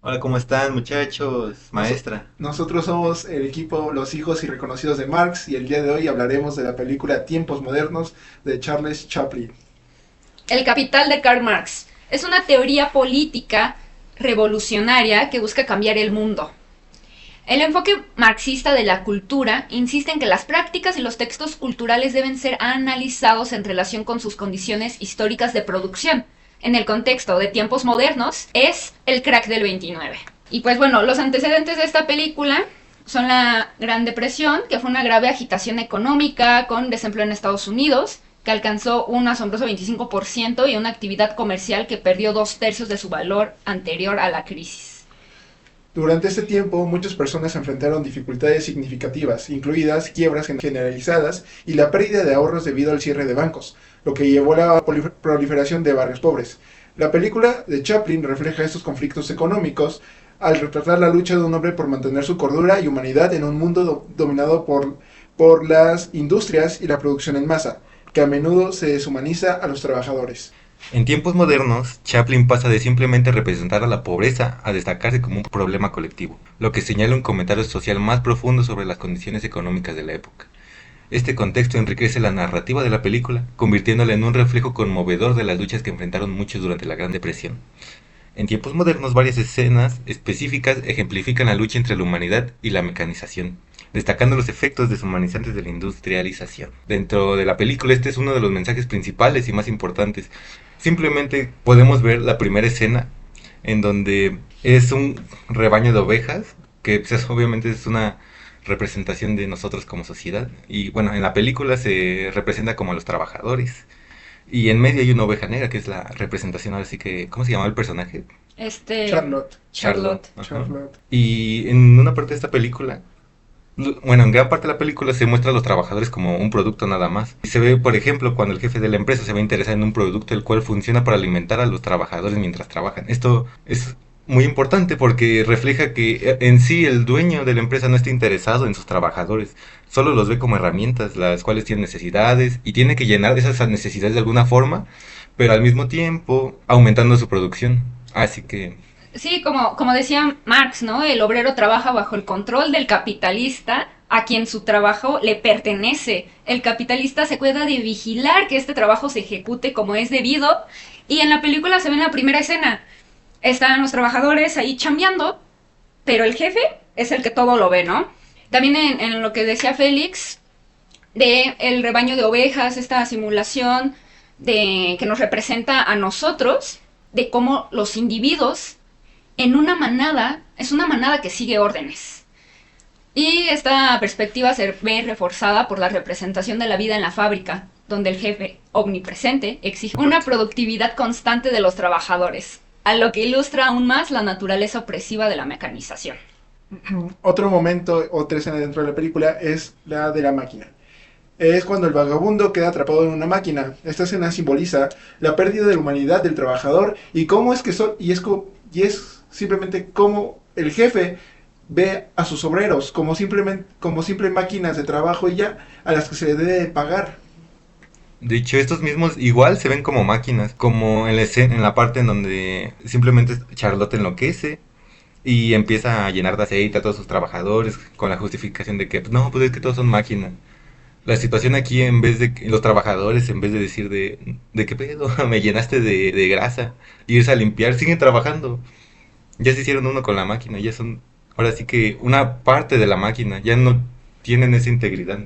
Hola, ¿cómo están, muchachos? Noso- Maestra. Nosotros somos el equipo Los Hijos Irreconocidos de Marx y el día de hoy hablaremos de la película Tiempos Modernos de Charles Chaplin. El capital de Karl Marx es una teoría política revolucionaria que busca cambiar el mundo. El enfoque marxista de la cultura insiste en que las prácticas y los textos culturales deben ser analizados en relación con sus condiciones históricas de producción. En el contexto de tiempos modernos, es el crack del 29. Y pues bueno, los antecedentes de esta película son la Gran Depresión, que fue una grave agitación económica con desempleo en Estados Unidos, que alcanzó un asombroso 25% y una actividad comercial que perdió 2/3 de su valor anterior a la crisis. Durante este tiempo, muchas personas enfrentaron dificultades significativas, incluidas quiebras generalizadas y la pérdida de ahorros debido al cierre de bancos, lo que llevó a la proliferación de barrios pobres. La película de Chaplin refleja estos conflictos económicos al retratar la lucha de un hombre por mantener su cordura y humanidad en un mundo dominado por las industrias y la producción en masa, que a menudo se deshumaniza a los trabajadores. En tiempos modernos, Chaplin pasa de simplemente representar a la pobreza a destacarse como un problema colectivo, lo que señala un comentario social más profundo sobre las condiciones económicas de la época. Este contexto enriquece la narrativa de la película, convirtiéndola en un reflejo conmovedor de las luchas que enfrentaron muchos durante la Gran Depresión. En tiempos modernos, varias escenas específicas ejemplifican la lucha entre la humanidad y la mecanización, destacando los efectos deshumanizantes de la industrialización. Dentro de la película, este es uno de los mensajes principales y más importantes. Simplemente podemos ver la primera escena en donde es un rebaño de ovejas, que pues, obviamente es una representación de nosotros como sociedad. Y bueno, en la película se representa como a los trabajadores. Y en medio hay una oveja negra, que es la representación, ahora sí que, ¿cómo se llamaba el personaje? Charlotte. Charlotte. Ajá. Charlotte. Y en una parte de esta película, bueno, en gran parte de la película se muestra a los trabajadores como un producto nada más. Y se ve, por ejemplo, cuando el jefe de la empresa se ve interesado en un producto el cual funciona para alimentar a los trabajadores mientras trabajan. Esto es muy importante porque refleja que en sí el dueño de la empresa no está interesado en sus trabajadores, solo los ve como herramientas, las cuales tienen necesidades y tiene que llenar esas necesidades de alguna forma, pero al mismo tiempo aumentando su producción. Así que Sí, como decía Marx, ¿no? El obrero trabaja bajo el control del capitalista a quien su trabajo le pertenece. El capitalista se cuida de vigilar que este trabajo se ejecute como es debido. Y en la película se ve en la primera escena. Están los trabajadores ahí chambeando, pero el jefe es el que todo lo ve, ¿no? También en lo que decía Félix, de el rebaño de ovejas, esta simulación de que nos representa a nosotros, de cómo los individuos en una manada, es una manada que sigue órdenes. Y esta perspectiva se ve reforzada por la representación de la vida en la fábrica, donde el jefe omnipresente exige una productividad constante de los trabajadores, a lo que ilustra aún más la naturaleza opresiva de la mecanización. Otro momento, otra escena dentro de la película es la de la máquina. Es cuando el vagabundo queda atrapado en una máquina. Esta escena simboliza la pérdida de la humanidad del trabajador y cómo es que y es simplemente cómo el jefe ve a sus obreros como simple máquinas de trabajo y ya a las que se le debe pagar. de hecho, estos mismos igual se ven como máquinas, como en en la parte en donde simplemente Charlotte enloquece y empieza a llenar de aceite a todos sus trabajadores con la justificación de que pues, no, pues es que todos son máquinas. La situación aquí, en vez de que los trabajadores, en vez de decir de qué pedo, me llenaste de grasa, irse a limpiar, siguen trabajando. Ya se hicieron uno con la máquina, ya son, ahora sí que una parte de la máquina, ya no tienen esa integridad,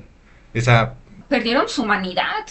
esa. Perdieron su humanidad.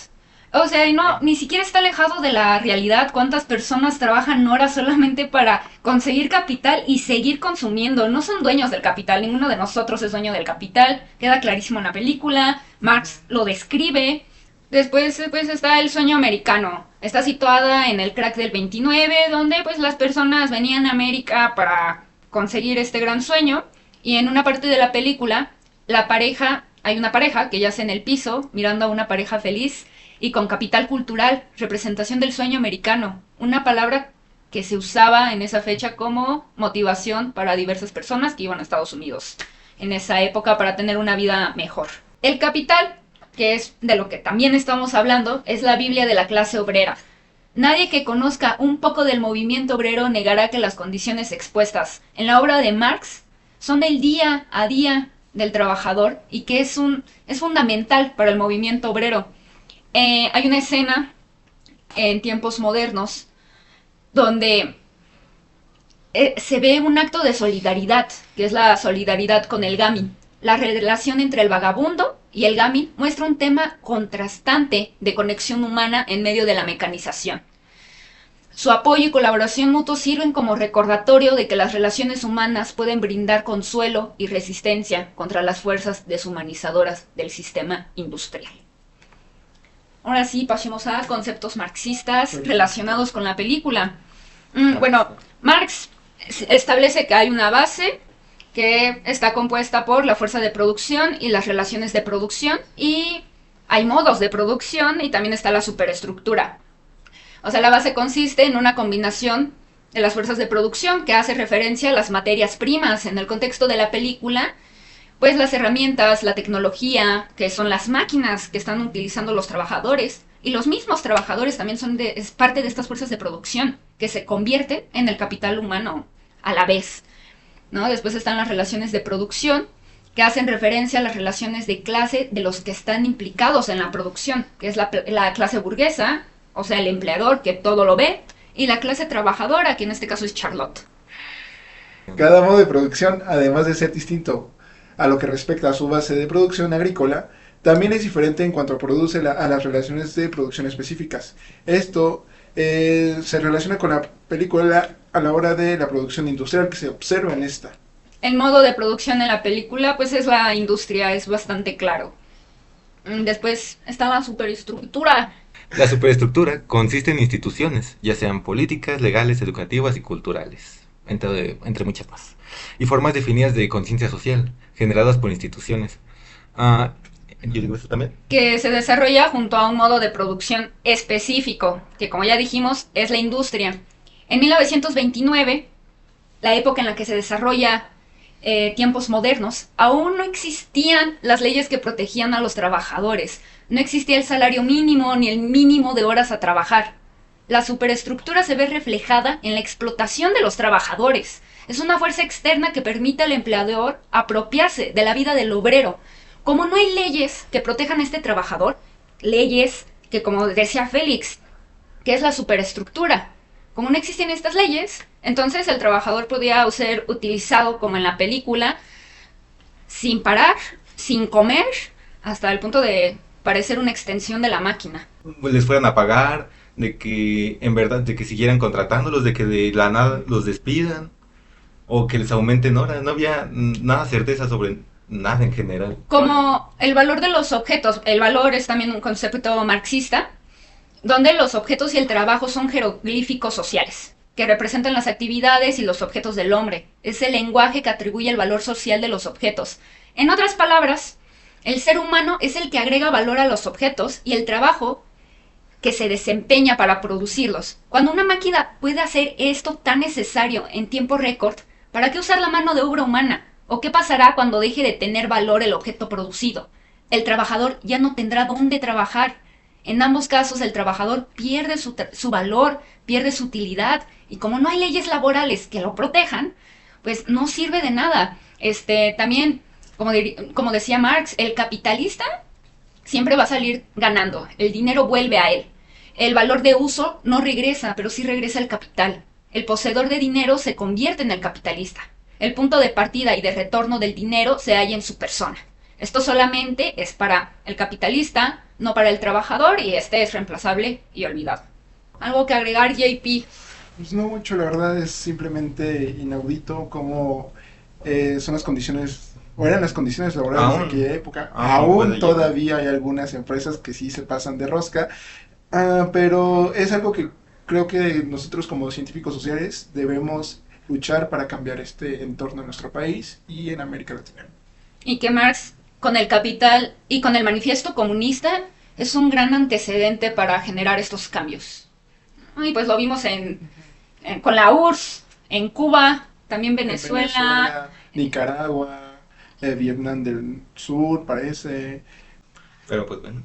O sea, y no, ni siquiera está alejado de la realidad cuántas personas trabajan horas solamente para conseguir capital y seguir consumiendo. No son dueños del capital, ninguno de nosotros es dueño del capital. Queda clarísimo en la película, Marx lo describe. Después pues, está el sueño americano. Está situada en el crack del 29, donde pues las personas venían a América para conseguir este gran sueño. Y en una parte de la película, hay una pareja que yace en el piso mirando a una pareja feliz y con capital cultural, representación del sueño americano, una palabra que se usaba en esa fecha como motivación para diversas personas que iban a Estados Unidos en esa época para tener una vida mejor. El capital, que es de lo que también estamos hablando, es la Biblia de la clase obrera. Nadie que conozca un poco del movimiento obrero negará que las condiciones expuestas en la obra de Marx son del día a día del trabajador y que es fundamental para el movimiento obrero. Hay una escena en tiempos modernos donde se ve un acto de solidaridad, que es la solidaridad con el gamin. La relación entre el vagabundo y el gamin muestra un tema contrastante de conexión humana en medio de la mecanización. Su apoyo y colaboración mutuo sirven como recordatorio de que las relaciones humanas pueden brindar consuelo y resistencia contra las fuerzas deshumanizadoras del sistema industrial. Ahora sí, pasemos a conceptos marxistas relacionados con la película. Bueno, Marx establece que hay una base que está compuesta por la fuerza de producción y las relaciones de producción, y hay modos de producción y también está la superestructura. O sea, la base consiste en una combinación de las fuerzas de producción que hace referencia a las materias primas. En el contexto de la película, pues las herramientas, la tecnología, que son las máquinas que están utilizando los trabajadores, y los mismos trabajadores también es parte de estas fuerzas de producción que se convierten en el capital humano a la vez, ¿no? Después están las relaciones de producción, que hacen referencia a las relaciones de clase de los que están implicados en la producción, que es la clase burguesa, o sea, el empleador que todo lo ve, y la clase trabajadora, que en este caso es Charlotte. Cada modo de producción, además de ser distinto a lo que respecta a su base de producción agrícola, también es diferente en cuanto produce a las relaciones de producción específicas. Esto se relaciona con la película a la hora de la producción industrial que se observa en esta. El modo de producción en la película, pues es la industria, es bastante claro. Después está la superestructura. La superestructura consiste en instituciones, ya sean políticas, legales, educativas y culturales, entre muchas más, y formas definidas de conciencia social, generadas por instituciones. Yo digo eso también. Que se desarrolla junto a un modo de producción específico, que como ya dijimos, es la industria. En 1929, la época en la que se desarrolla tiempos modernos, aún no existían las leyes que protegían a los trabajadores. No existía el salario mínimo ni el mínimo de horas a trabajar. La superestructura se ve reflejada en la explotación de los trabajadores. Es una fuerza externa que permite al empleador apropiarse de la vida del obrero. Como no hay leyes que protejan a este trabajador, leyes que, como decía Félix, que es la superestructura. Como no existen estas leyes, entonces el trabajador podía ser utilizado, como en la película, sin parar, sin comer, hasta el punto de parecer una extensión de la máquina. Les fueran a pagar, de que en verdad, de que siguieran contratándolos, de que de la nada los despidan, o que les aumenten horas. No había nada certeza sobre nada en general. Como el valor de los objetos. El valor es también un concepto marxista, donde los objetos y el trabajo son jeroglíficos sociales, que representan las actividades y los objetos del hombre. Es el lenguaje que atribuye el valor social de los objetos. En otras palabras, el ser humano es el que agrega valor a los objetos y el trabajo que se desempeña para producirlos. Cuando una máquina puede hacer esto tan necesario en tiempo récord, ¿para qué usar la mano de obra humana? ¿O qué pasará cuando deje de tener valor el objeto producido? El trabajador ya no tendrá dónde trabajar. En ambos casos el trabajador pierde su valor, pierde su utilidad, y como no hay leyes laborales que lo protejan, pues no sirve de nada. También, como decía Marx, el capitalista siempre va a salir ganando, el dinero vuelve a él. El valor de uso no regresa, pero sí regresa el capital. El poseedor de dinero se convierte en el capitalista. El punto de partida y de retorno del dinero se halla en su persona. Esto solamente es para el capitalista, no para el trabajador, y este es reemplazable y olvidado. ¿Algo que agregar, JP? Pues no mucho, la verdad es simplemente inaudito cómo son las condiciones, o eran las condiciones laborales de aquella época. Aún todavía hay algunas empresas que sí se pasan de rosca, pero es algo que creo que nosotros como científicos sociales debemos luchar para cambiar este entorno en nuestro país y en América Latina. Y que Marx, con el Capital y con el Manifiesto Comunista, es un gran antecedente para generar estos cambios. Y pues lo vimos con la URSS, en Cuba, también Venezuela, Nicaragua, Vietnam del Sur, parece. Pero pues bueno,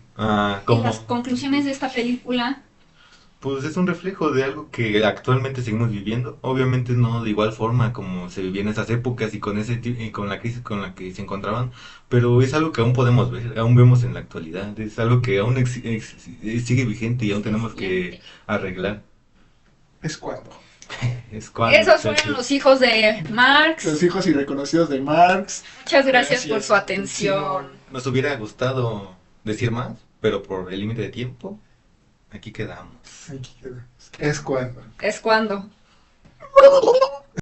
¿Y las conclusiones de esta película? Pues es un reflejo de algo que actualmente seguimos viviendo. Obviamente no de igual forma como se vivía en esas épocas y con y con la crisis con la que se encontraban, pero es algo que aún podemos ver, aún vemos en la actualidad. Es algo que aún sigue vigente y aún tenemos que arreglar. Es cuando. Es cuando, Esos fueron los hijos de Los Marx. hijos irreconocidos de Marx. Muchas gracias por Gracias. su atención. Nos hubiera gustado decir más, pero por el límite de tiempo, aquí quedamos. Aquí queda. Es cuando. Es cuando.